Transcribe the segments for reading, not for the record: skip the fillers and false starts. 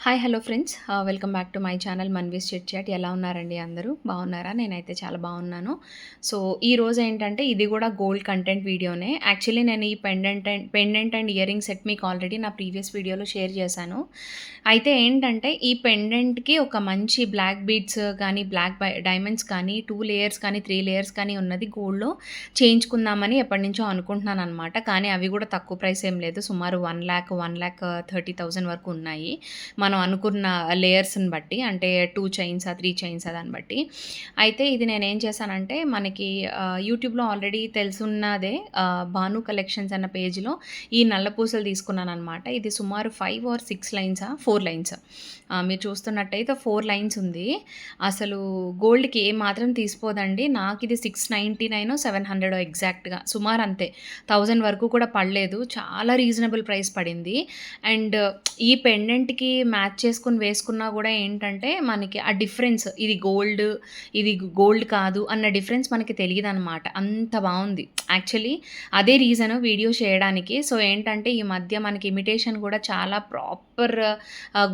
Hi hello friends, welcome back to my channel Manvi's chit chat. ఎలా ఉన్నారండి అందరూ? బాగున్నారా? నేనైతే చాలా బాగున్నాను. సో ఈరోజు ఏంటంటే ఇది కూడా గోల్డ్ కంటెంట్ వీడియోనే. యాక్చువల్లీ నేను ఈ pendant and ear ring set మీకు ఆల్రెడీ నా ప్రీవియస్ వీడియోలో షేర్ చేశాను. అయితే ఏంటంటే ఈ పెండెంట్కి ఒక మంచి బ్లాక్ బీడ్స్ కానీ డైమండ్స్ కానీ 2 లేయర్స్ కానీ 3 లేయర్స్ కానీ ఉన్నది గోల్డ్లో చేయించుకుందామని ఎప్పటి నుంచో అనుకుంటున్నాను అనమాట. కానీ అవి కూడా తక్కువ ప్రైస్ ఏం లేదు, సుమారు 1,30,000 వరకు ఉన్నాయి మనం అనుకున్న లేయర్స్ని బట్టి, అంటే 2 చైన్సా 3 చైన్సా దాన్ని బట్టి. అయితే ఇది నేనేం చేశానంటే మనకి యూట్యూబ్లో ఆల్రెడీ తెలుసున్నదే, భాను కలెక్షన్స్ అన్న పేజ్లో ఈ నల్ల పూసలు తీసుకున్నానమాట. ఇది సుమారు 5 ఆర్ 6 లైన్సా 4 లైన్స్, మీరు చూస్తున్నట్టయితే 4 లైన్స్ ఉంది. అసలు గోల్డ్కి ఏ మాత్రం తీసిపోదండి. నాకు ఇది 699 700 ఎగ్జాక్ట్గా, సుమారు అంతే, 1000 వరకు కూడా పడలేదు. చాలా రీజనబుల్ ప్రైస్ పడింది. అండ్ ఈ పెండెంట్కి మ్యాచ్ చేసుకొని వేసుకున్నా కూడా ఏంటంటే మనకి ఆ డిఫరెన్స్, ఇది గోల్డ్ కాదు అన్న డిఫరెన్స్ మనకి తెలియదు అనమాట. అంత బాగుంది. యాక్చువల్లీ అదే రీజను వీడియో చేయడానికి. సో ఏంటంటే ఈ మధ్య మనకి ఇమిటేషన్ కూడా చాలా ప్రాపర్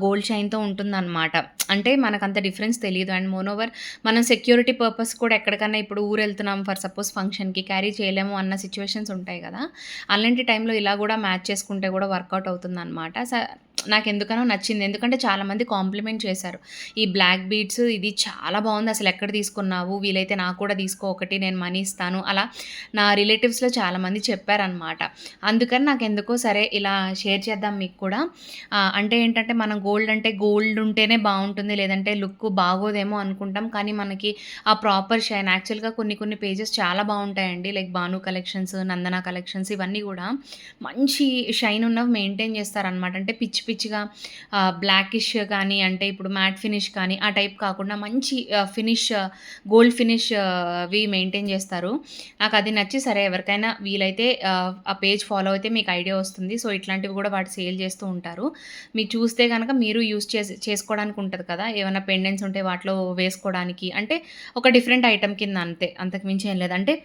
గోల్డ్ చైన్తో ఉంటుందన్నమాట. అంటే మనకు అంత డిఫరెన్స్ తెలియదు. అండ్ మోనోవర్ మనం సెక్యూరిటీ పర్పస్ కూడా ఎక్కడికన్నా ఇప్పుడు ఊరు వెళ్తున్నాం ఫర్ సపోజ్ ఫంక్షన్కి క్యారీ చేయలేము అన్న సిచ్యువేషన్స్ ఉంటాయి కదా, అలాంటి టైంలో ఇలా కూడా మ్యాచ్ చేసుకుంటే కూడా వర్కౌట్ అవుతుందన్నమాట. నాకు ఎందుకనో నచ్చింది. ఎందుకంటే చాలామంది కాంప్లిమెంట్ చేశారు, ఈ బ్లాక్ బీడ్స్ ఇది చాలా బాగుంది, అసలు ఎక్కడ తీసుకున్నావు, వీలైతే నాకు కూడా తీసుకో ఒకటి, నేను మనీ ఇస్తాను, అలా నా రిలేటివ్స్లో చాలామంది చెప్పారనమాట. అందుకని నాకు ఎందుకో సరే ఇలా షేర్ చేద్దాం మీకు కూడా. అంటే ఏంటంటే మనం గోల్డ్ అంటే గోల్డ్ ఉంటేనే బాగుంటుంది, లేదంటే లుక్ బాగోదేమో అనుకుంటాం. కానీ మనకి ఆ ప్రాపర్ షైన్, యాక్చువల్గా కొన్ని పేజెస్ చాలా బాగుంటాయండి, లైక్ భాను కలెక్షన్స్, నందన కలెక్షన్స్, ఇవన్నీ కూడా మంచి షైన్ ఉన్నవి మెయింటైన్ చేస్తారనమాట. అంటే పిచ్చిగా బ్లాకిష్ కానీ, అంటే ఇప్పుడు మ్యాట్ ఫినిష్ కానీ ఆ టైప్ కాకుండా మంచి ఫినిష్, గోల్డ్ ఫినిష్ అవి మెయింటైన్ చేస్తారు. నాకు అది నచ్చి సరే ఎవరికైనా వీలైతే ఆ పేజ్ ఫాలో అయితే మీకు ఐడియా వస్తుంది. సో ఇట్లాంటివి కూడా వాడు సేల్ చేస్తూ ఉంటారు. మీరు చూస్తే కనుక మీరు యూస్ చేసుకోవడానికి ఉంటుంది కదా, ఏమైనా పెండెంట్స్ ఉంటే వాటిలో వేసుకోవడానికి, అంటే ఒక డిఫరెంట్ ఐటమ్ కింద, అంతే, అంతకు మించి ఏం లేదు. అంటే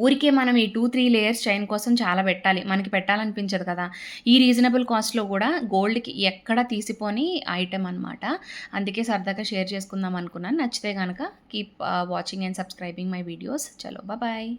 ఊరికే మనం ఈ 2-3 లేయర్స్ చైన్ కోసం చాలా పెట్టాలి, మనకి పెట్టాలనిపించదు కదా. ఈ రీజనబుల్ కాస్ట్‌లో కూడా గోల్డ్‌కి ఎక్కడ తీసిపోని ఐటెమ్ అనమాట. అందుకే సరదాగా షేర్ చేసుకుందాం అనుకున్నాను. నచ్చితే గనక keep watching and subscribing my videos. చలో బాయ్.